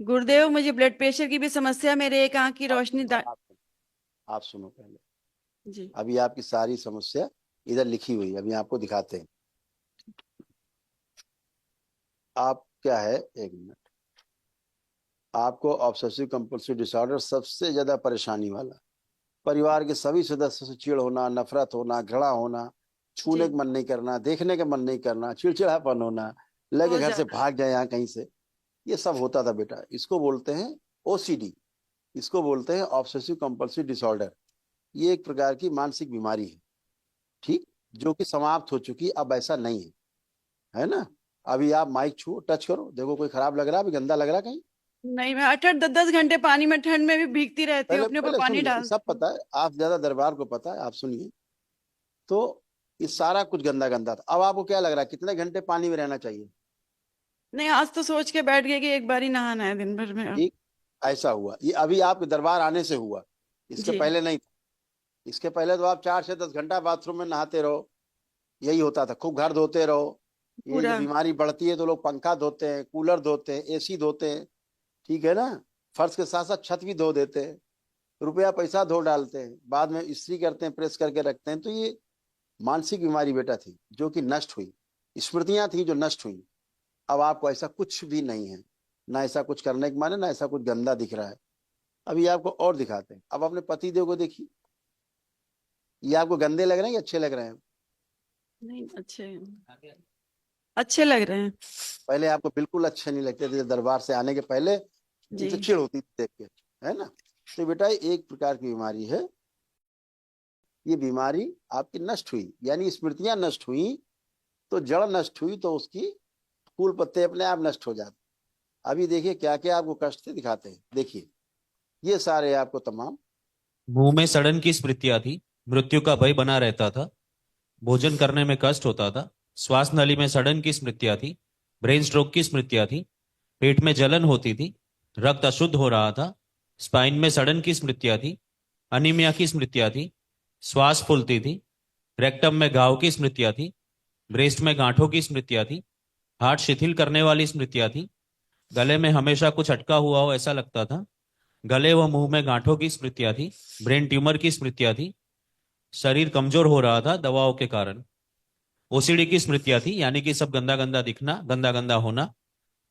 गुरुदेव, मुझे blood pressure की भी समस्या, मेरे एक आंख की आप रोशनी आप सुनो पहले। जी। अभी आपकी सारी समस्या इधर लिखी हुई है, अभी आपको दिखाते हैं। आप क्या है, एक मिनट। आपको ऑब्सेसिव कंपल्सिव डिसऑर्डर सबसे ज्यादा परेशानी वाला। परिवार के सभी सदस्यों से चिढ़ होना, नफरत होना, घृणा होना, छूने जी। का मन नहीं करना, देखने का मन नहीं करना, चिड़चिड़ापन होना, लगे बहुत घर से ज्यादा। भाग जाए यहाँ कहीं से। ये सब होता था बेटा। इसको बोलते हैं ओसीडी। इसको बोलते हैं ऑब्सेसिव कंपल्सिव डिसऑर्डर। ये एक प्रकार की मानसिक बीमारी है, ठीक, जो कि समाप्त हो चुकी। अब ऐसा नहीं है, है ना। अभी आप माइक छुओ, टच करो, देखो कोई खराब लग रहा है, अभी गंदा लग रहा है कहीं। नहीं, मैं 8-8 10-10 घंटे पानी में ठंड में भी भीगती रहती हूँ, पहले अपने ऊपर पहले पानी सुनिए, सब डालती हूँ। पता है, आप ज्यादा दरबार को पता है, आप सुनिए। तो ये सारा कुछ गंदा गंदा था। अब आपको क्या लग रहा है, कितने घंटे पानी में रहना चाहिए? नहीं, आज तो सोच के बैठ गए कि एक बार ही नहाना है दिन भर में अब। ठीक, ऐसा हुआ। ये अभी आपके दरबार आने से हुआ, इसके जी। पहले नहीं था। इसके पहले तो आप 4 से 10 घंटा बाथरूम में नहाते रहो, यही होता था। खूब घर धोते रहो। ये जो पूरा। बीमारी बढ़ती है तो लोग पंखा धोते हैं, कूलर धोते हैं, एसी धोते हैं, ठीक है ना। फर्श के साथ साथ छत भी धो देते हैं, रुपया पैसा धो डालते हैं, बाद में इस्त्री करते हैं, प्रेस करके रखते हैं। तो ये मानसिक बीमारी बेटा थी, जो कि नष्ट हुई। स्मृतियां थी जो नष्ट हुई। अब आपको ऐसा कुछ भी नहीं है, ना ऐसा कुछ करने के माने, ना ऐसा कुछ गंदा दिख रहा है। अभी आपको और दिखाते हैं। अब अपने पति देव को देखिए, ये आपको गंदे लग रहे हैं या अच्छे लग रहे हैं? नहीं, अच्छे अच्छे लग रहे हैं। पहले आपको बिल्कुल अच्छे नहीं लगते थे, दरबार से आने के पहले जी। इनसे चिढ़ होती थी देख के, है ना। तो बेटा ये एक प्रकार की बीमारी है। ये बीमारी आपकी नष्ट हुई, यानी स्मृतियां नष्ट हुई, तो जड़ नष्ट हुई, तो उसकी फूल पत्ते अपने आप नष्ट हो जाते। अभी देखिए क्या क्या आपको कष्ट थे, दिखाते हैं, देखिए। ये सारे आपको तमाम। मुंह में सड़न की स्मृतियां थी। मृत्यु का भय बना रहता था। भोजन करने में कष्ट होता था। श्वास नली में सड़न की स्मृतियां थी। ब्रेन स्ट्रोक की स्मृतियां थी। पेट में जलन होती थी। रक्त अशुद्ध हो रहा था। स्पाइन में सड़न की स्मृतियां थी। अनीमिया की स्मृतियां थी। श्वास फूलती थी। रेक्टम में घाव की स्मृतियां थी। ब्रेस्ट में गांठों की स्मृतियां थी। हार्ट शिथिल करने वाली स्मृतियां थी। गले में हमेशा कुछ अटका हुआ हो ऐसा लगता था। गले व मुंह में गांठों की स्मृतियां थी। ब्रेन ट्यूमर की स्मृतियां थी। शरीर कमजोर हो रहा था दवाओं के कारण। ओसीडी की स्मृतियां थी, यानी कि सब गंदा गंदा दिखना, गंदा गंदा होना।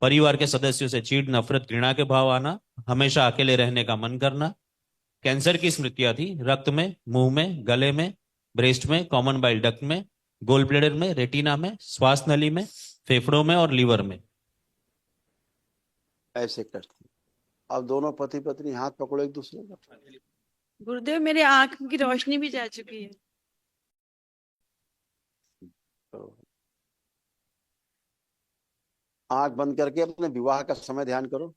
परिवार के सदस्यों से चीड़, नफरत, घृणा के भाव आना। हमेशा अकेले रहने का मन करना। कैंसर की स्मृतियां थी, रक्त में, मुंह में, गले में, ब्रेस्ट में, कॉमन बाइल डक्ट में, गोल ब्लेडर में, रेटिना में, श्वास नली में, फेफड़ों में और लीवर में। ऐसे कष्ट थे। अब दोनों पति पत्नी हाथ पकड़ो एक दूसरे का। गुरुदेव, मेरे आंख की रोशनी भी जा चुकी है। तो आंख बंद करके अपने विवाह का समय ध्यान करो।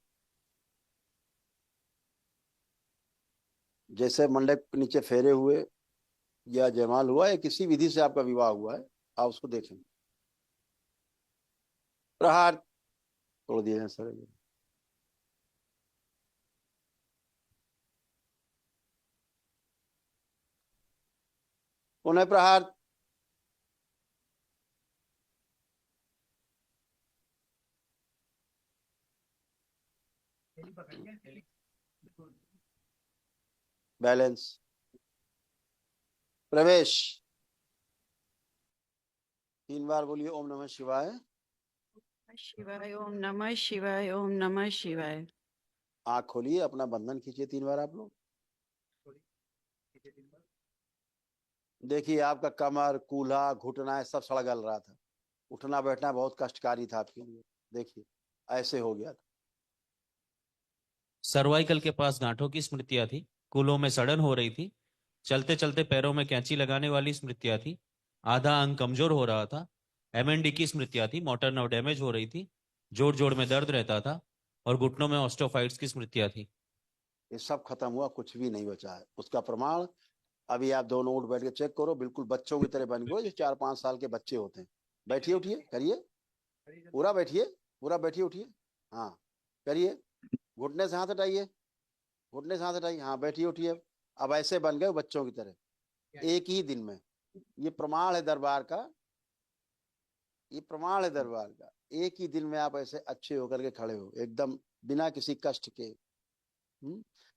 जैसे मंडप के नीचे फेरे हुए, या जयमाल हुआ, या किसी विधि से आपका विवाह हुआ है, आप उसको देखें। प्रहार तोड़ दिए हैं सर। पुनः प्रहार। बैलेंस। प्रवेश। 3 बार बोलिए ओम नमः शिवाय। शिवाय ओम नमः शिवाय, ओम नमः शिवाय। आंख खोलिए, अपना बंधन खींचिए 3 बार आप लोग। देखिए आपका कमर, कूल्हा, घुटना सब सड़गल रहा था। उठना बैठना बहुत कष्टकारी था आपके लिए। देखिए ऐसे हो गया था। सर्वाइकल के पास गांठों की स्मृतियां थी। कूलों में सड़न हो रही थी। चलते चलते पैरों में कैंची लगाने वाली स्मृतियां थी। आधा अंग कमजोर हो रहा था। एमएनडी की स्मृतियां थी। मोटर नर्व डैमेज हो रही थी। जोड़ जोड़ में दर्द रहता था। और घुटनों में ऑस्टियोफाइट्स की स्मृतियां थी। ये सब खत्म हुआ, कुछ भी नहीं बचा है। उसका प्रमाण अभी आप दोनों उठ बैठ के चेक करो, बिल्कुल बच्चों की तरह बन गए, जो 4-5 साल के बच्चे होते हैं। बैठिए, उठिए, करिए, पूरा बैठिए, पूरा बैठिए, उठिए। हाँ, करिए। घुटने से हाथ हटाइए, घुटने से हाथ हटाइए, हाँ बैठिए, उठिए। अब ऐसे बन गए बच्चों की तरह, एक ही दिन में। ये प्रमाण है दरबार का। ये प्रमाण है दरबार का। एक ही दिन में आप ऐसे अच्छे होकर के खड़े हो, एकदम बिना किसी कष्ट के।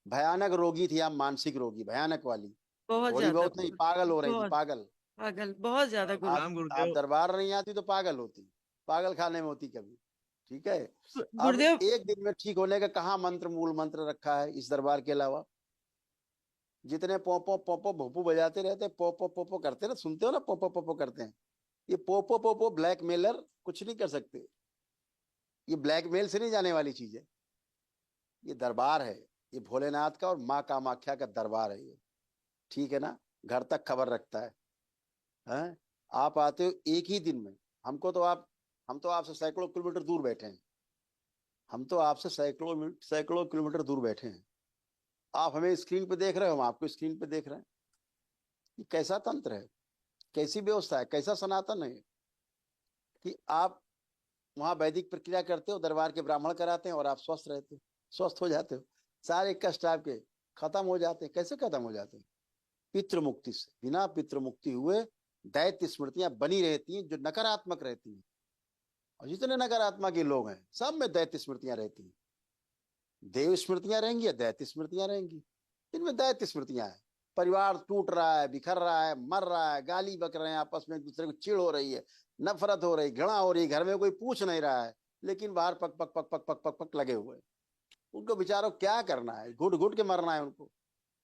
भयानक रोगी थी आप, मानसिक रोगी, भयानक वाली। बहुत थोड़ी ज्यादा, बहुत नहीं, पागल हो रही थी, बहुत पागल। पागल, बहुत ज्यादा आप गुरुदेव। आप दरबार नहीं आती तो पागल होती, पागल खाने में होती कभी। ठीक है। अब गुरुदेव, एक दिन में ठीक होने का कहाँ मंत्र, मूल मंत्र रखा है इस दरबार के अलावा? जितने पोपो पोपो भोपू बजाते रहते, पोपो पोपो करते ना, सुनते हो ना, पोपो पोपो करते हैं। ये पोपो पोपो ब्लैकमेलर कुछ नहीं कर सकते। ये ब्लैकमेल से नहीं जाने वाली चीज है। ये दरबार है, ये भोलेनाथ का और माँ कामाख्या का दरबार है ये। ठीक है ना? घर तक खबर रखता है? आप आते हो एक ही दिन में। हम तो आपसे सैकड़ों किलोमीटर दूर बैठे हैं। हम तो आपसे सैकड़ों किलोमीटर दूर बैठे हैं। आप हमें स्क्रीन पे देख रहे हो, हम आपको स्क्रीन पे देख रहे हैं। ये कैसा तंत्र है, कैसी व्यवस्था है, कैसा सनातन है कि आप वहां वैदिक प्रक्रिया करते हो, दरबार के ब्राह्मण कराते हैं और आप स्वस्थ रहते हो, स्वस्थ हो जाते हो, सारे कष्ट आपके खत्म हो जाते हैं। कैसे खत्म हो जाते हैं? पितृ मुक्ति से। बिना पितृ मुक्ति हुए दैत्य स्मृतियां बनी रहती हैं जो नकारात्मक रहती हैं। और जितने नकारात्मक के लोग हैं सब में दैत्य स्मृतियां रहती हैं। देव स्मृतियां रहेंगी या दैत्य स्मृतियां रहेंगी? इनमें दैत्य स्मृतियां हैं। परिवार टूट रहा है, बिखर रहा है, मर रहा है, गाली बक रहे हैं, आपस में एक दूसरे को चिढ़ हो रही है, नफरत हो रही, घृणा हो रही, घर में कोई पूछ नहीं रहा है, लेकिन बाहर पक पक पक पक पक पक पक लगे हुए। उनको बेचारों क्या करना है? घुट घुट के मरना है उनको।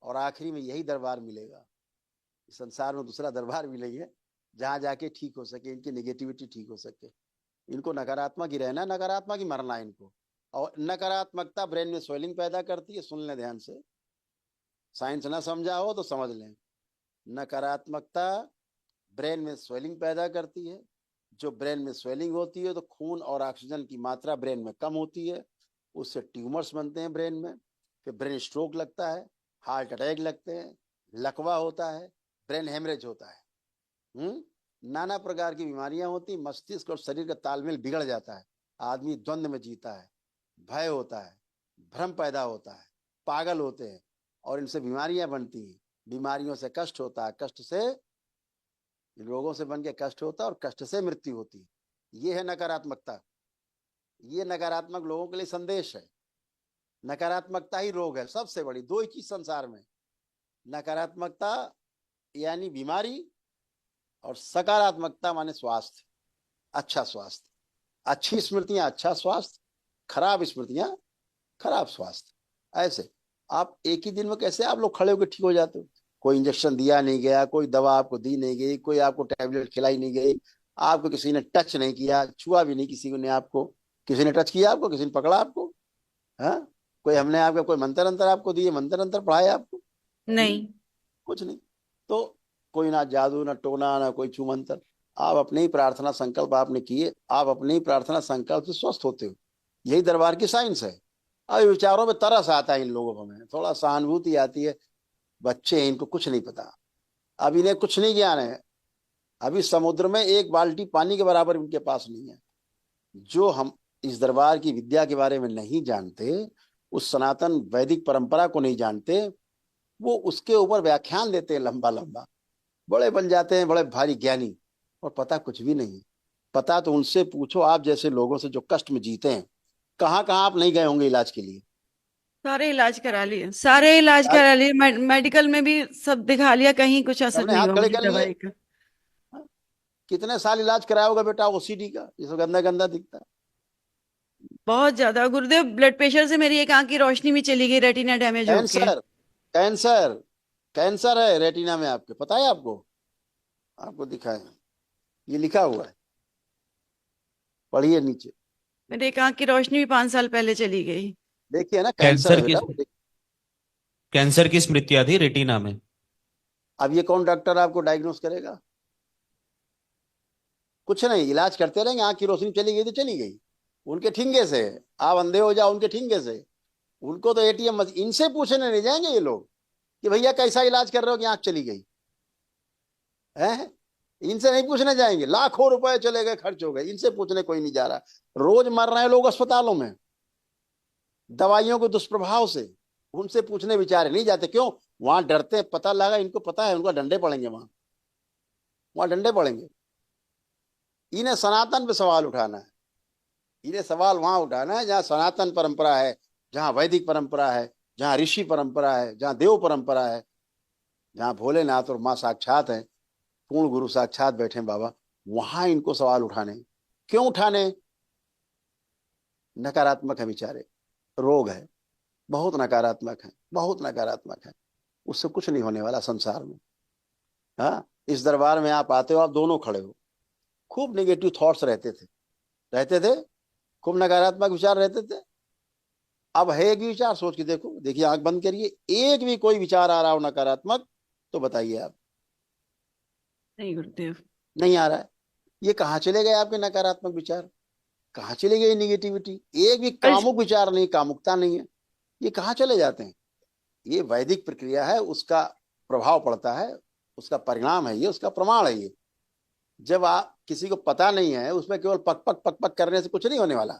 और आखिरी में यही दरबार मिलेगा। इस संसार में दूसरा दरबार भी नहीं है जहां जाके ठीक हो सके, इनकी नेगेटिविटी ठीक हो सके। इनको नकारात्मक ही रहना, नकारात्मक ही मरना है इनको। और नकारात्मकता ब्रेन में स्वेलिंग पैदा करती है। सुन लें ध्यान से, साइंस ना समझा हो तो समझ लें। नकारात्मकता ब्रेन में स्वेलिंग पैदा करती है। जो ब्रेन में स्वेलिंग होती है तो खून और ऑक्सीजन की मात्रा ब्रेन में कम होती है, उससे ट्यूमर्स बनते हैं ब्रेन में, फिर ब्रेन स्ट्रोक लगता है, हार्ट अटैक लगते हैं, लकवा होता है, ब्रेन हेमरेज होता है। नाना प्रकार की बीमारियां होती, मस्तिष्क और शरीर का तालमेल बिगड़ जाता है, आदमी द्वंद्व में जीता है, भय होता है, भ्रम पैदा होता है, पागल होते हैं और इनसे बीमारियां बनती हैं। बीमारियों से कष्ट होता है, कष्ट से रोगों से बन के कष्ट होता है और कष्ट से मृत्यु होती है। ये है नकारात्मकता। ये नकारात्मक लोगों के लिए संदेश है। नकारात्मकता ही रोग है सबसे बड़ी। दो ही चीज संसार में, नकारात्मकता यानी बीमारी और सकारात्मकता माने स्वास्थ्य, अच्छा स्वास्थ्य। अच्छी स्मृतियां अच्छा स्वास्थ्य, खराब स्मृतियां खराब स्वास्थ्य। ऐसे आप एक ही दिन में कैसे आप लोग खड़े होकर ठीक हो जाते हो? कोई इंजेक्शन दिया नहीं गया, कोई दवा आपको दी नहीं गई, कोई आपको टैबलेट खिलाई नहीं गई, आपको किसी ने टच नहीं किया, छुआ भी नहीं किसी ने आपको। किसी ने टच किया आपको? किसी ने पकड़ा आपको? हाँ? कोई हमने आपका कोई मंत्र अंतर आपको दिए, मंत्र अंतर पढ़ाए आपको? नहीं। कुछ नहीं। तो कोई ना जादू, ना टोना, ना कोई छू मंत्र। आप अपने ही प्रार्थना संकल्प आपने किए, आप अपने ही प्रार्थना संकल्प से स्वस्थ होते हो। यही दरबार की साइंस है। अब विचारों में तरस आता है इन लोगों को, में थोड़ा सहानुभूति आती है। बच्चे हैं, इनको कुछ नहीं पता, अब इन्हें कुछ नहीं ज्ञान है। अभी समुद्र में एक बाल्टी पानी के बराबर इनके पास नहीं है। जो हम इस दरबार की विद्या के बारे में नहीं जानते, उस सनातन वैदिक परंपरा को नहीं जानते, वो उसके ऊपर व्याख्यान देते हैं लंबा लंबा, बड़े बन जाते हैं, बड़े भारी ज्ञानी, और पता कुछ भी नहीं। पता तो उनसे पूछो, आप जैसे लोगों से जो कष्ट में जीते हैं। कहाँ कहाँ आप नहीं गए होंगे इलाज के लिए? सारे इलाज करा लिए, सारे इलाज आज करा लिए, मेडिकल में भी सब दिखा लिया, कहीं कुछ असर सबने नहीं हाथ हुआ खड़े मुझे कर लिए। दवाई का। हाँ? कितने साल इलाज कराया होगा बेटा ओसीडी का, जिसको गंदा गंदा दिखता है? बहुत ज्यादा गुरुदेव, ब्लड प्रेशर से मेरी एक आंख की रोशनी भी चली गई, रेटिना डैमेज होके। कैंसर, कैंसर, कैंसर है रेटिना में आपके, पता है आपको? आपको दिखाए, ये लिखा हुआ है, पढ़िए नीचे। मेरी एक आंख की रोशनी भी 5 साल पहले चली गई। देखिए ना, कैंसर कैंसर है की बेटा। कैंसर की स्मृतियां थी रेटिना में। अब ये कौन डॉक्टर आपको डायग्नोस करेगा? कुछ नहीं, इलाज करते रहेंगे। आंख की रोशनी चली गई तो चली गई, उनके ठिंगे से। आप अंधे हो जाओ उनके ठिंगे से। उनको तो एटीएम इनसे पूछने नहीं जाएंगे ये लोग कि भैया कैसा इलाज कर रहे हो कि आंख चली गई है। इनसे नहीं पूछने जाएंगे। लाखों रुपए चले गए, खर्च हो गए, इनसे पूछने कोई नहीं जा रहा। रोज मर रहे हैं लोग अस्पतालों में दवाइयों के दुष्प्रभाव से, उनसे पूछने विचारे नहीं जाते। क्यों? वहां डरते हैं, पता लगा इनको, पता है उनको डंडे पड़ेंगे, वहां वहां डंडे पड़ेंगे। इन्हें सनातन पे सवाल उठाना है। इन्हें सवाल वहां उठाना है जहां सनातन परंपरा है, जहाँ वैदिक परंपरा है, जहाँ ऋषि परंपरा है, जहाँ देव परंपरा है, जहाँ भोलेनाथ और माँ साक्षात है, पूर्ण गुरु साक्षात बैठे हैं बाबा, वहां इनको सवाल उठाने। क्यों उठाने? नकारात्मक है बेचारे, रोग है, बहुत नकारात्मक है, बहुत नकारात्मक है। उससे कुछ नहीं होने वाला संसार में। हाँ, इस दरबार में आप आते हो, आप दोनों खड़े हो, खूब नेगेटिव थॉट्स रहते थे, खूब नकारात्मक विचार रहते थे। अब है एक भी विचार? सोच के देखो, देखिए, आंख बंद करिए, एक भी कोई विचार आ रहा हो नकारात्मक तो बताइए आप। नहीं गुरुदेव। नहीं आ रहा है। ये कहाँ चले गए आपके नकारात्मक विचार? कहाँ चली गई निगेटिविटी? एक भी कल कामुक विचार नहीं, कामुकता नहीं है। ये कहाँ चले जाते हैं? ये वैदिक प्रक्रिया है, उसका प्रभाव पड़ता है, उसका परिणाम है ये, उसका प्रमाण है ये। जब आप किसी को पता नहीं है, उसमें केवल पक पक पक पक करने से कुछ नहीं होने वाला।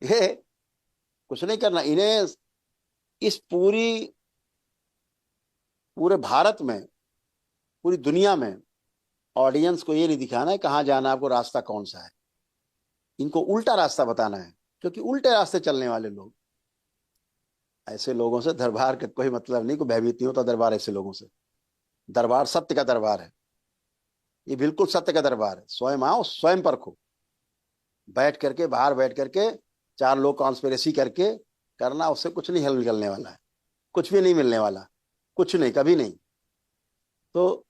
ये कुछ नहीं करना इन्हें। इस पूरे भारत में, पूरी दुनिया में ऑडियंस को ये नहीं दिखाना है कहाँ जाना, आपको रास्ता कौन सा है। इनको उल्टा रास्ता बताना है, क्योंकि उल्टे रास्ते चलने वाले लोग, ऐसे लोगों से दरबार का कोई मतलब नहीं, कोई भयभीत नहीं होता दरबार ऐसे लोगों से। दरबार सत्य का दरबार है, ये बिल्कुल सत्य का दरबार है। स्वयं आओ, स्वयं परखो, बैठ करके, बाहर बैठ करके, चार लोग कॉन्स्पिरेसी करके करना, उससे कुछ नहीं हल निकलने वाला है, कुछ भी नहीं मिलने वाला, कुछ नहीं, कभी नहीं। तो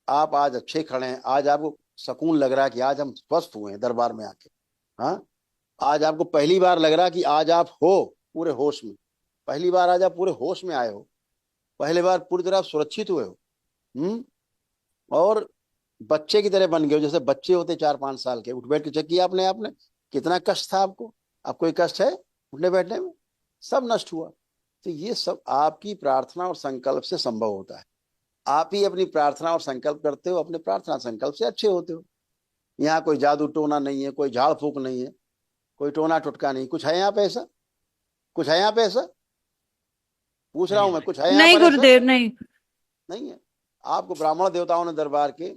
आप आज अच्छे खड़े हैं, आज आपको सुकून लग रहा है कि आज हम स्वस्थ हुए हैं दरबार में आके। हाँ, आज आपको पहली बार लग रहा है कि आज आप हो पूरे होश में, पहली बार आज आप पूरे होश में आए हो, पहली बार पूरी तरह आप सुरक्षित हुए हो। और बच्चे की तरह बन गए हो, जैसे बच्चे होते 4-5 साल के। उठ बैठ के चेक किया आपने आपने कितना कष्ट था आपको? अब कोई कष्ट है उठने बैठने में? सब नष्ट हुआ। तो ये सब आपकी प्रार्थना और संकल्प से संभव होता है। आप ही अपनी प्रार्थना और संकल्प करते हो, अपने प्रार्थना संकल्प से अच्छे होते हो। यहाँ कोई जादू टोना नहीं है, कोई झाड़ फूक नहीं है, कोई टोना टुटका नहीं। कुछ है यहाँ पे ऐसा? कुछ है यहाँ पे ऐसा? पूछ रहा नहीं हूं मैं, भाई। कुछ है यहाँ नहीं पर ऐसा? गुरुदेव, नहीं। नहीं है। आपको ब्राह्मण देवताओं ने दरबार के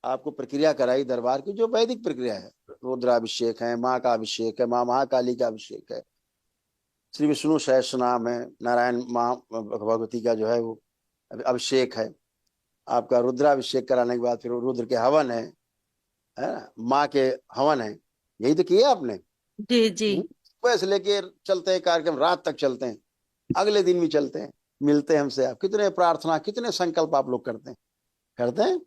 आपको प्रक्रिया कराई दरबार की, जो वैदिक प्रक्रिया है। रुद्राभिषेक है, माँ का अभिषेक है, माँ महाकाली का अभिषेक है, श्री विष्णु सहस्त्र नाम है, नारायण माँ भगवती का जो है वो अभिषेक है। आपका रुद्राभिषेक कराने के बाद फिर रुद्र के हवन है ना, माँ के हवन है। यही तो किया आपने। जी जी। सुबह से लेके चलते हैं कार्यक्रम, रात तक चलते हैं, अगले दिन भी चलते हैं, मिलते हैं हमसे आप। कितने प्रार्थना, कितने संकल्प आप लोग करते हैं,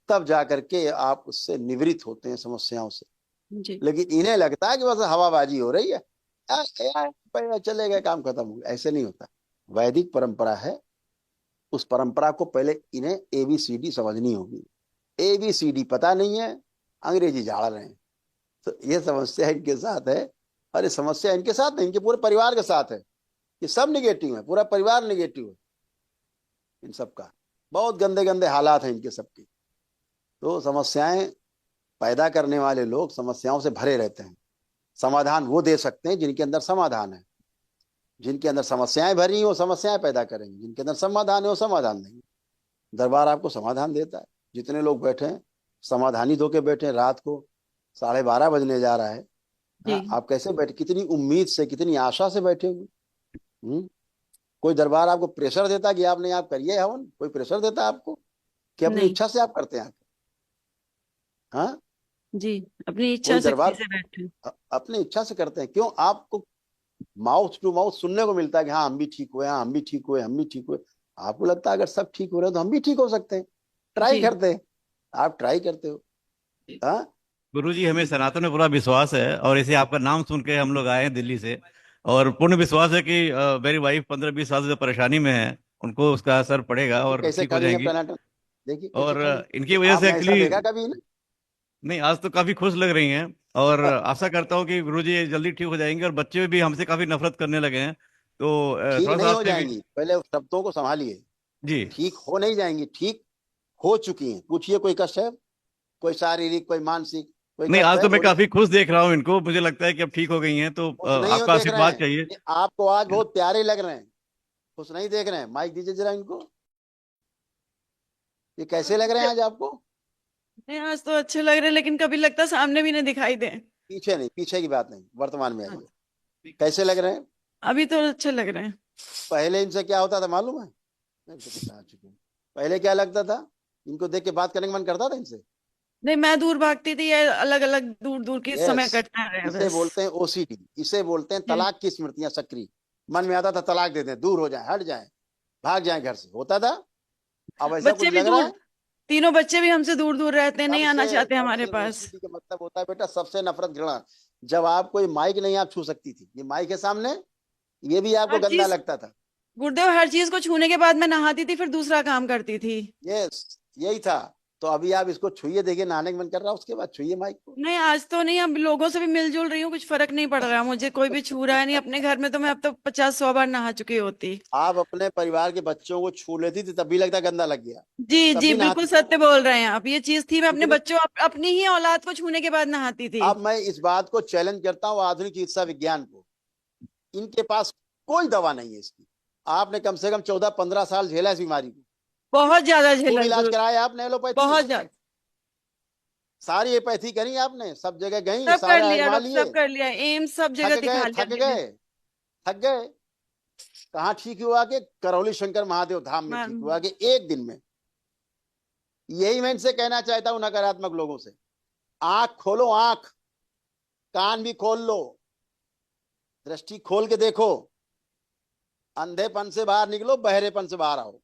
तब जाकर के आप उससे निवृत्त होते हैं समस्याओं से। जी लेकिन इन्हें लगता है कि बस हवाबाजी हो रही है, चले गए, काम खत्म हो गया। ऐसे नहीं होता। वैदिक परंपरा है, उस परंपरा को पहले इन्हें ABCD समझनी होगी। ABCD पता नहीं है, अंग्रेजी झाड़ रहे हैं। तो ये समस्या इनके साथ है। और ये समस्या इनके साथ नहीं, इनके पूरे परिवार के साथ है। ये सब निगेटिव है, पूरा परिवार निगेटिव है इन सबका। बहुत गंदे गंदे हालात हैं इनके सबके। तो समस्याएं पैदा करने वाले लोग समस्याओं से भरे रहते हैं। समाधान वो दे सकते हैं जिनके अंदर समाधान है। जिनके अंदर समस्याएं भरी हैं वो समस्याएं पैदा करेंगे, जिनके अंदर समाधान है वो समाधान देंगे। दरबार आपको समाधान देता है। जितने लोग बैठे हैं समाधानित होके बैठे हैं। रात को 12:30 बजने जा रहा है। जी। हाँ, आप कैसे बैठे, कितनी उम्मीद से, कितनी आशा से बैठे हुए। कोई दरबार आपको प्रेशर देता कि आप नहीं, आप करिए हवन? कोई प्रेशर देता आपको कि अपनी नहीं। इच्छा से आप करते हैं? हाँ, जी, अपनी इच्छा कोई शक्ति दरबार से बैठे। अपनी इच्छा से करते हैं। क्यों? आपको माउथ टू माउथ सुनने को मिलता है कि हाँ हम भी ठीक हुए, हाँ हम भी ठीक हुए, हम भी ठीक हुए। आपको लगता है अगर सब ठीक हो रहे हैं तो हम भी ठीक हो सकते हैं। ट्राई जी करते हैं, आप ट्राई करते हो। हाँ, गुरुजी, हमें सनातन में पूरा विश्वास है और इसे आपका नाम सुन के हम लोग आए हैं दिल्ली से। और पूर्ण विश्वास है कि मेरी वाइफ 15-20 साल से परेशानी में है, उनको उसका असर पड़ेगा देखिए और कैसे ठीक हो खड़ी है जाएंगी। टनाटन, देखिए कैसे और खड़ी। इनकी वजह से आपने ऐसा एक्चुअली, देखा कभी ना? नहीं, आज तो काफी खुश लग रही हैं। और आशा करता हूँ कि गुरुजी ये जल्दी ठीक हो जाएंगे। और बच्चे भी हमसे काफी नफरत करने लगे हैं, तो ठीक थोड़ा सा नहीं हो आपसे भी। जाएंगी, पहले शब्दों को संभालिए। जी। ठीक हो नहीं जाएंगी, ठीक हो चुकी हैं। पूछिए कोई कष्ट है, कोई शारीरिक, कोई मानसिक, कोई नहीं, कष्ट आज है? तो मैं बोलिए। काफी खुश देख रहा हूँ इनको, मुझे लगता है कि अब ठीक हो गई हैं, तो खुश नहीं हो आपका देख रहे आशीर्वाद हैं, चाहिए। ये आपको आज बहुत प्यारे लग रहे हैं, खुश नहीं देख रहे हैं। माइक दीजिए जरा इनको। ये कैसे लग रहे हैं आज आपको? नहीं, आज तो अच्छे लग रहे हैं, लेकिन कभी लगता सामने भी नहीं दिखाई दे। पीछे नहीं, पीछे की बात नहीं, वर्तमान में हाँ। आइए। कैसे लग रहे हैं? अभी तो अच्छे लग रहे हैं। पहले इनसे क्या होता था मालूम है? मैं तो बता चुकी हूँ। पहले क्या लगता था, इनको देख के बात करने का मन करता था इनसे। नहीं, मैं दूर भागती थी, ये अलग अलग दूर दूर के समय यस, कटता रहे इसे बस। बोलते हैं ओसीडी, इसे बोलते हैं जी। तलाक की स्मृतियां सक्रिय। मन में आता था तलाक दे दें, दूर हो जाए, हट जाए, भाग जाए घर से, होता था। अब ऐसा बच्चे कुछ भी लग रहा दूर, है। तीनों बच्चे भी हमसे दूर दूर रहते हैं, नहीं आना सबसे चाहते हमारे सबसे पास। ओसीडी का मतलब होता है बेटा सबसे नफरत, घृणा। जब आप कोई माइक नहीं आप छू सकती थी, ये माइक के सामने ये भी आपको हर गंदा चीज, लगता था। गुरुदेव, हर चीज को छूने के बाद मैं नहाती थी, फिर दूसरा काम करती थी। यस, यही था। तो अभी आप इसको छुइए, देखिए नहाने का मन कर रहा है, उसके बाद छुइए माइक को। नहीं, आज तो नहीं, अब लोगों से भी मिलजुल रही हूँ, कुछ फर्क नहीं पड़ रहा मुझे, कोई भी छू रहा है नहीं। अपने घर में तो मैं अब तो 50-100 बार नहा चुकी होती। आप अपने परिवार के बच्चों को छू लेती थी तब भी लगता गंदा लग गया, जी तब जी, भी बिल्कुल नहाती थी। सत्य बोल रहे हैं आप। ये चीज थी, मैं अपने कितने बच्चों अपनी ही औलाद को छूने के बाद नहाती थी। अब मैं इस बात को चैलेंज करता हूँ आधुनिक चिकित्सा विज्ञान को, इनके पास कोई दवा नहीं है इसकी। आपने कम से कम 14-15 साल झेला इस बीमारी को। बहुत ज्यादा झेला खूब है इलाज गुरु, कराया आपने एलोपैथी में, बहुत ज्यादा। सारी एलोपैथी करी आपने, सब जगह गई, सब कर सारा लिया आजमा डॉक्टर, लिए, सब कर लिया, एम्स सब थक जगह गए, दिखा लिया थक मैंने। गए, थक गए। कहाँ ठीक हुआ कि करौली शंकर महादेव धाम में ठीक हुआ मैं- कि एक दिन में। यही मैं इनसे कहना चाहता हूं नकारात्मक लोगों से, आंख खोलो, आंख, कान भी खोल लो, दृष्टि खोल के देखो, अंधेपन से बाहर निकलो, बहरेपन से बाहर आओ।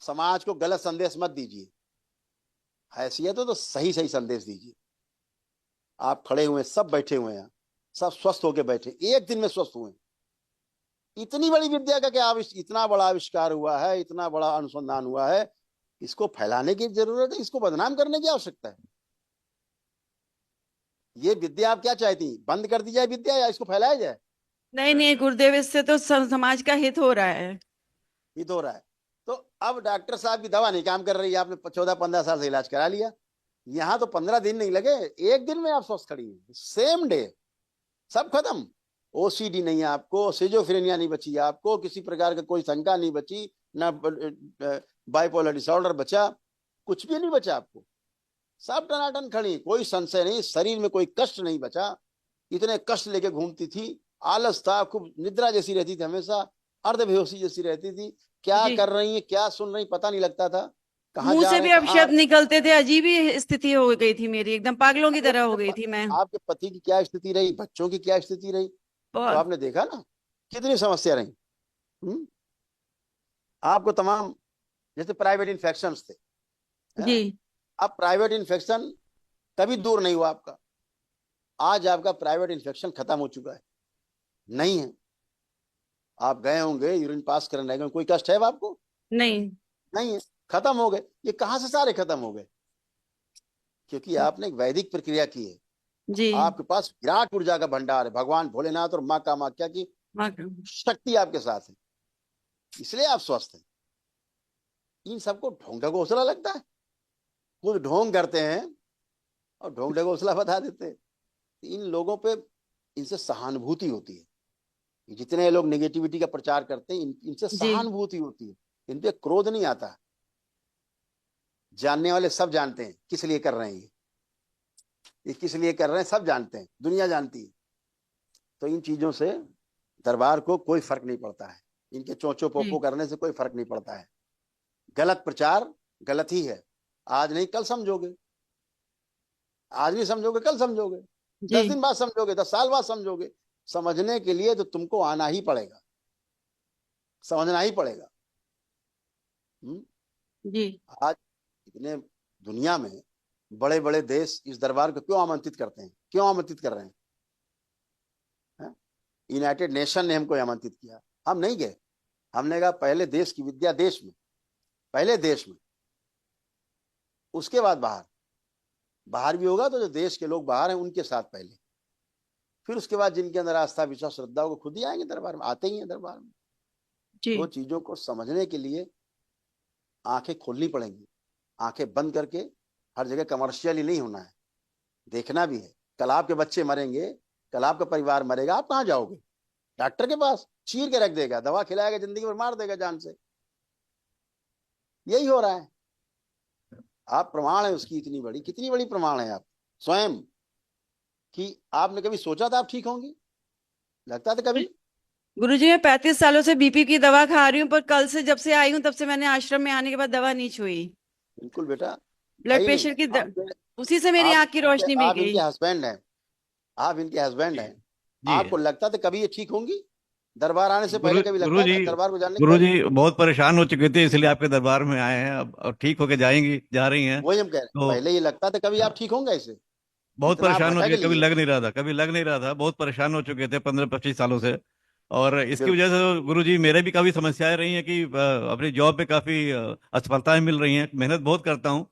समाज को गलत संदेश मत दीजिए, हैसियत हो तो सही सही संदेश दीजिए। आप खड़े हुए, सब बैठे हुए हैं, सब स्वस्थ होके बैठे, एक दिन में स्वस्थ हुए। इतनी बड़ी विद्या का क्या इतना बड़ा आविष्कार हुआ है, इतना बड़ा अनुसंधान हुआ है, इसको फैलाने की जरूरत है, इसको बदनाम करने की आवश्यकता है। ये विद्या आप क्या चाहती, बंद कर दी जाए विद्या या इसको फैलाया जाए? नहीं नहीं गुरुदेव, इससे तो समाज का हित हो रहा है। हित हो रहा है। तो अब डॉक्टर साहब की दवा नहीं काम कर रही है, आपने 14-15 साल से इलाज करा लिया, यहाँ तो 15 दिन नहीं लगे, एक दिन में आप स्वस्थ खड़ी हैं, सेम डे, सब खत्म। ओसीडी नहीं है आपको, सिजोफ्रेनिया नहीं बची आपको, किसी प्रकार का कोई शंका नहीं बची, ना बाइपोलर डिसऑर्डर बचा, कुछ भी नहीं बचा आपको, सब टनाटन खड़ी, कोई संशय नहीं, शरीर में कोई कष्ट नहीं बचा। इतने कष्ट लेके घूमती थी, आलस था, खूब निद्रा जैसी रहती थी हमेशा, अर्धबेहोशी जैसी रहती थी, क्या जी, कर रही है क्या सुन रही पता नहीं लगता था, कहाँ मुंह जा से रहे भी हैं अब कहाँ। शब्द निकलते थे, अजीब ही स्थिति हो गई थी मेरी, एकदम पागलों की अरे तरह हो गई थी मैं। आपके पति की क्या स्थिति रही, बच्चों की क्या स्थिति रही, तो बहुत। आपने देखा ना कितनी समस्या रही। हम्म? आपको तमाम, जैसे प्राइवेट इन्फेक्शन थे, जी है? अब प्राइवेट इन्फेक्शन कभी दूर नहीं हुआ आपका, आज आपका प्राइवेट इन्फेक्शन खत्म हो चुका है, नहीं है। आप गए होंगे यूरिन पास करने गए, कोई कष्ट है अब आपको? नहीं। नहीं है, खत्म हो गए। ये कहां से सारे खत्म हो गए? क्योंकि आपने एक वैदिक प्रक्रिया की है, जी। आपके पास विराट ऊर्जा का भंडार है, भगवान भोलेनाथ और माँ कामाख्या की शक्ति आपके साथ है, इसलिए आप स्वस्थ हैं। इन सबको ढोंग ढगोसला लगता है, खुद ढोंग करते हैं और ढोंग ढगोसला बता देते हैं। इन लोगों पे, इनसे सहानुभूति होती है, जितने लोग नेगेटिविटी का प्रचार करते हैं इनसे जी सहानुभूति होती है, इन पे क्रोध नहीं आता। जानने वाले सब जानते हैं किस लिए कर रहे हैं, ये किस लिए कर रहे हैं सब जानते हैं, दुनिया जानती है। तो इन चीजों से दरबार को कोई फर्क नहीं पड़ता है, इनके चोंचो पोपो जी करने से कोई फर्क नहीं पड़ता है। गलत प्रचार गलत ही है, आज नहीं कल समझोगे, आज नहीं समझोगे कल समझोगे, जी 10 दिन बाद समझोगे, 10 साल बाद समझोगे। समझने के लिए तो तुमको आना ही पड़ेगा, समझना ही पड़ेगा। जी आज इतने दुनिया में बड़े बड़े देश इस दरबार को क्यों आमंत्रित करते हैं, क्यों आमंत्रित कर रहे हैं? यूनाइटेड नेशन ने हमको आमंत्रित किया, हम नहीं गए। हमने कहा पहले देश की विद्या देश में, पहले देश में, उसके बाद बाहर, बाहर भी होगा तो जो देश के लोग बाहर हैं उनके साथ पहले, फिर उसके बाद जिनके अंदर आस्था विश्वास श्रद्धा होगा खुद ही आएंगे दरबार में, आते ही हैं दरबार में। जी वो चीजों को समझने के लिए आंखें खोलनी पड़ेंगी, आंखें बंद करके हर जगह कमर्शियली नहीं होना है, देखना भी है। कल आपके बच्चे मरेंगे, कल आपका परिवार मरेगा, आप कहाँ जाओगे? डॉक्टर के पास, चीर के रख देगा, दवा खिलाएगा, जिंदगी भर मार देगा जान से। यही हो रहा है। आप प्रमाण है उसकी, इतनी बड़ी, कितनी बड़ी प्रमाण है आप स्वयं, कि आपने कभी सोचा था आप ठीक होंगी? लगता था कभी? गुरुजी मैं 35 सालों से बीपी की दवा खा रही हूँ, पर कल से जब से आई हूँ तब से मैंने आश्रम में आने के बाद दवा नहीं छुई। बिल्कुल बेटा, ब्लड है ही नहीं। प्रेशर की आपके उसी से मेरी आंख की रोशनी भी आप गई। इनके हस्बैंड हैं, आप इनके हस्बैंड हैं। जी आपको लगता था कभी ये ठीक होंगी? दरबार आने से गुरु पहले कभी गुरु लगता जी था दरबार को जानने के गुरु पहले? जी बहुत परेशान हो चुके थे, इसलिए आपके दरबार में आए हैं अब, और ठीक होके जाएंगी, जा रही हैं। वही हम कह रहे हैं, तो पहले ये लगता था कभी आप ठीक होंगे ऐसे? बहुत इतना आप परेशान हो भटक चुके, कभी लिए। लग नहीं रहा था, कभी लग नहीं रहा था, बहुत परेशान हो चुके थे 15-25 सालों से। और इसकी बिल्कुल। वजह से गुरु जी मेरे भी काफी समस्याएं रही हैं कि अपनी जॉब पे काफी असफलताएं मिल रही हैं, मेहनत बहुत करता हूँ,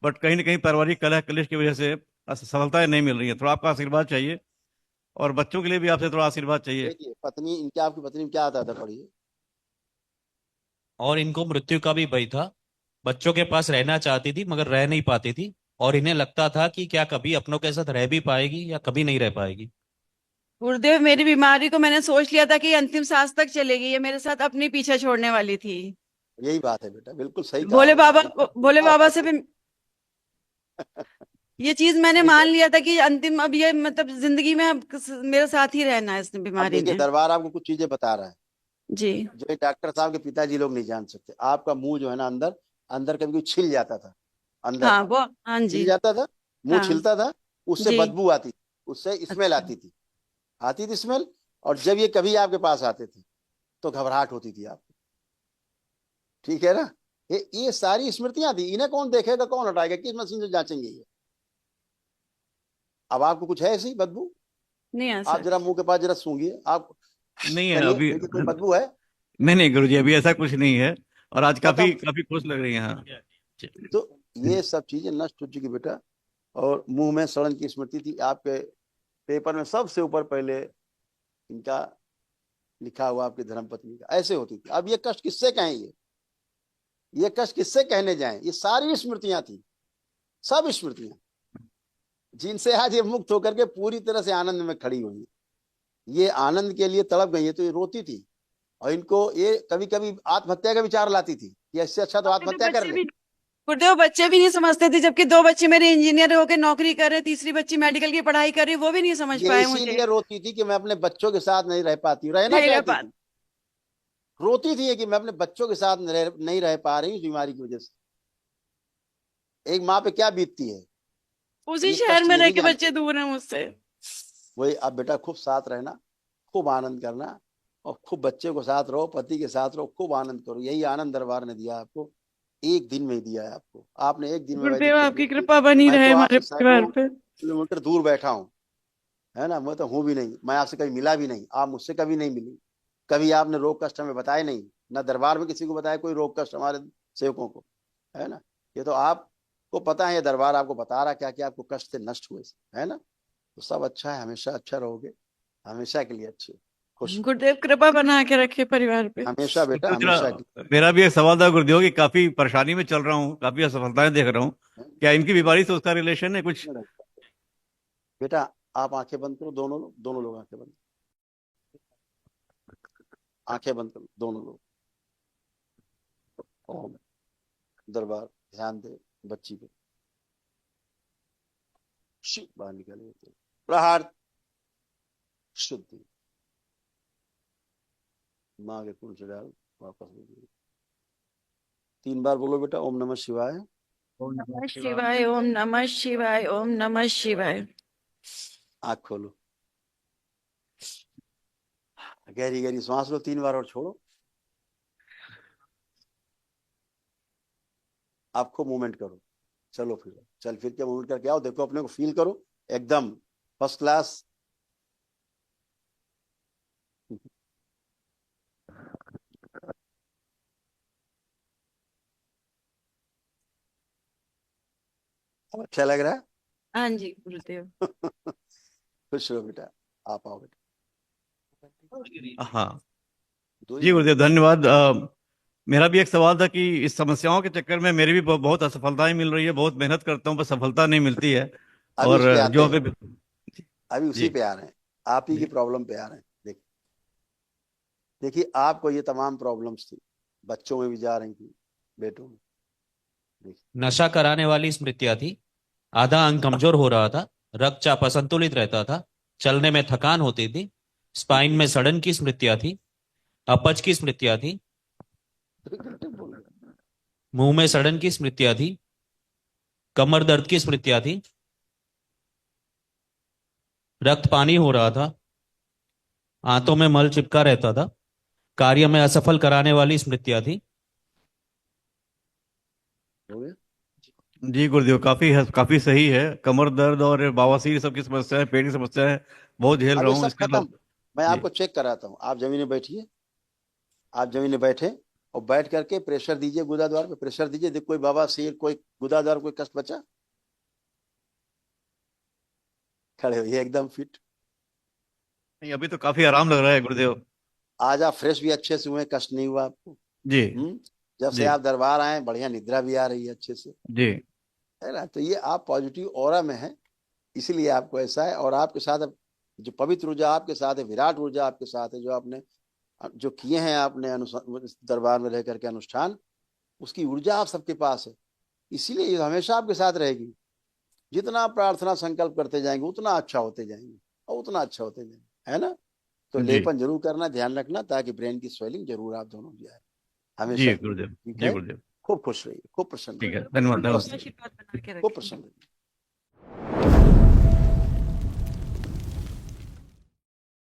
बट कहीं ना कहीं पारिवारिक कलह कलेश की वजह से सफलताएं नहीं मिल रही हैं। थोड़ा आपका आशीर्वाद चाहिए, और बच्चों के लिए भी आपसे थोड़ा आशीर्वाद चाहिए। देखिए पत्नी इनके, आपकी पत्नी में क्या आता था, पढ़िए। और इनको मृत्यु का भी भय था। बच्चों के पास रहना चाहती थी मगर रह नहीं पाती थी, और इन्हें लगता था कि क्या कभी अपनों के साथ रह भी पाएगी या कभी नहीं रह पाएगी। गुरुदेव मेरी बीमारी को मैंने सोच लिया था कि ये अंतिम सांस तक चलेगी, ये मेरे साथ अपनी पीछे छोड़ने वाली थी। यही बात है बेटा, बिल्कुल सही कहा भोले आपने। बाबा, भोले आप बाबा से भी ये चीज मैंने सही मान कह। लिया था कि अंतिम, अब ये मतलब जिंदगी में अब मेरे साथ ही रहना है इस अब बीमारी देखिए ने। दरबार आपको कुछ चीजें बता रहा है जी। जो ये डॉक्टर साहब के पिताजी लोग नहीं जान सकते। आपका मुंह जो है ना, अंदर अंदर कभी कुछ छिल जाता था, अंदर हाँ वो, हाँ छिल जी। जाता था, मुंह हाँ छिलता था, उससे जी। बदबू आती थी, उससे स्मेल अच्छा। आती थी स्मेल। और जब ये कभी आपके पास आते थे तो घबराहट होती थी आपको, ठीक है ना? ये सारी स्मृतियां थी, इन्हें कौन देखेगा, कौन हटाएगा, किस मशीन से जांचेंगे ये? अब आपको कुछ है ऐसी बदबू? नहीं है आप सर। जरा मुंह के पास जरा सूंघिए, आप नहीं है करिए, अभी। देखिए कोई बदबू है? नहीं नहीं गुरु जी, अभी ऐसा कुछ नहीं है, और आज काफी खत्म। काफी खुश लग रही हैं। हाँ। तो ये सब चीजें नष्ट हो चुकी बेटा। और मुंह में सड़न की स्मृति थी आपके, पेपर में सबसे ऊपर पहले इनका लिखा हुआ, आपकी धर्मपत्नी का, ऐसे होती थी। अब ये कष्ट किससे कहें, ये कष्ट किससे कहने जाएं? ये सारी स्मृतियां थी, सब स्मृतियां, जिनसे आज ये मुक्त होकर के पूरी तरह से आनंद में खड़ी हुई है। ये आनंद के लिए तड़प गई है, तो ये रोती थी, और इनको ये कभी कभी आत्महत्या का विचार लाती थी कि इससे अच्छा तो मेरे आत्महत्या कर बच्चे ले। भी, गुरुदेव बच्चे भी नहीं समझते थे, जबकि दो बच्चे मेरे इंजीनियर होकर नौकरी कर रहे, तीसरी बच्ची मेडिकल की पढ़ाई कर रही, वो भी नहीं समझ ये पाए मुझे। इसीलिए रोती थी कि मैं अपने बच्चों के साथ नहीं रह पाती, रहना नहीं रह चाहती पा। थी। रोती थी कि मैं अपने बच्चों के साथ नहीं रह पा रही, इस बीमारी की वजह से। एक माँ पे क्या बीतती है, उसी ये शहर कष्ट में ये रह नहीं के जानते। बच्चे दूर हैं मुझसे। वही, अब बेटा खूब साथ रहना, खूब आनंद करना, और खूब बच्चे को साथ रहो, पति के साथ रहो, खूब आनंद करो। यही आनंद दरबार ने दिया आपको, एक दिन में ही दिया है आपको। आपने एक दिन में वैदिक गुरुदेव चर्चा आपकी की। कृपा बनी मैं रहे तो हमारे आपसे परिवार सैकड़ों पे। किलोमीटर दूर बैठा हूँ, है ना? मैं तो हूं भी नहीं, मैं आपसे कभी मिला भी नहीं, आप मुझसे कभी नहीं मिली, कभी आपने रोग कष्ट हमें बताए नहीं, ना दरबार में किसी को बताया कोई रोग कष्ट हमारे सेवकों को, है ना? ये तो आपको पता है, ये दरबार आपको बता रहा क्या क्या आपको कष्ट से नष्ट हुए, है ना? तो सब अच्छा है, हमेशा अच्छा रहोगे, हमेशा के लिए अच्छे, खुश, गुरुदेव कृपा बना के रखे परिवार पे। हमेशा बेटा, तो हमेशा के मेरा भी एक सवाल था गुरुदेव कि काफी परेशानी में चल रहा हूँ, काफी असफलताएं देख रहा हूँ, क्या इनकी बीमारी से उसका रिलेशन है कुछ? लिए। बेटा आप आंखें बंद करो, दोनों लोग, दोनों लोग आंखें बंद, आंखें बंद करो दोनों लोग। ओम। दरबार ध्यान दे बच्ची पे, बाहर निकाले, प्रहार, शुद्धि, माँ के कुंड से डाल, वापस ले जाइए। 3 बार बोलो बेटा, ओम नमः शिवाय। ओम नमः शिवाय, ओम नमः शिवाय, ओम नमः शिवाय। आंख खोलो, गहरी गहरी सांस लो 3 बार और छोड़ो। आपको मूवमेंट करो, चलो फिर, चल फिर के मूवमेंट करके आओ, देखो अपने को फील करो एकदम फर्स्ट क्लास। अच्छा लग रहा हाँ जी गुरुदेव। है? खुश रहो बेटा, आप आओ बेटा। हाँ दो ही जी बार। गुरुदेव, धन्यवाद। मेरा भी एक सवाल था कि इस समस्याओं के चक्कर में मेरी भी बहुत असफलताएं मिल रही है, बहुत मेहनत करता हूँ पर सफलता नहीं मिलती है। अभी और उस पे आते जो हैं, अभी अभी उसी जी पे आ रहे हैं, आप ही की जी प्रॉब्लम पे आ रहे हैं। देखिए आपको ये तमाम प्रॉब्लम्स थी, बच्चों में भी जा रही थी, बेटों में। देखिए नशा कराने वाली स्मृतियां थी। आधा अंग कमजोर हो रहा था, रक्तचाप असंतुलित रहता था, चलने में थकान होती थी, स्पाइन में सड़न की स्मृतियां थी, अपच की स्मृतियां थी, मुंह में सड़न की स्मृतियां थी, कमर दर्द की स्मृतियां थी, रक्त पानी हो रहा था, आंतों में मल चिपका रहता था, कार्य में असफल कराने वाली स्मृतियां थी। हो गया? जी गुरुदेव, काफी सही है। कमर दर्द और बवासीर सबकी समस्या है, पेट की समस्या है, बहुत झेल अब रहा ये हूँ सब इसके खत्म। मैं जी आपको चेक कराता हूँ। आप जमीन में बैठिए, आप जमीन में बैठे और बैठ करके प्रेशर दीजिए, गुदाद्वार पे प्रेशर दीजिए। देखो कोई बवासीर, कोई गुदाद्वार, कोई कष्ट बचा? खड़े होइए एकदम फिट। नहीं, अभी तो काफी आराम लग रहा है गुरुदेव। आज आप फ्रेश भी अच्छे से हुए, कष्ट नहीं हुआ आपको। जी जब से जी आप दरबार आए, बढ़िया निद्रा भी आ रही है अच्छे से, जी है ना? तो ये आप पॉजिटिव ऑरा में हैं, इसीलिए आपको ऐसा है। और आपके साथ अब जो पवित्र ऊर्जा आपके साथ है, विराट ऊर्जा आपके साथ है, जो आपने जो किए हैं आपने दरबार में रह करके अनुष्ठान, उसकी ऊर्जा आप सबके पास है, इसीलिए ये हमेशा आपके साथ रहेगी। जितना आप प्रार्थना संकल्प करते जाएंगे उतना अच्छा होते जाएंगे, और उतना अच्छा होते जाएंगे, है ना? तो जी लेपन जरूर करना, ध्यान रखना, ताकि ब्रेन की स्वेलिंग जरूर आप दोनों की आए जी हमेशा। गुरुदेव। ठीक जी है? गुरुदेव। खूब खुश रहिए, खूब प्रसन्न ठीक है, रहिए, धन्यवाद, खूब नमस्ते। आशीर्वाद बना के खूब रखें। प्रसन्न रहिए।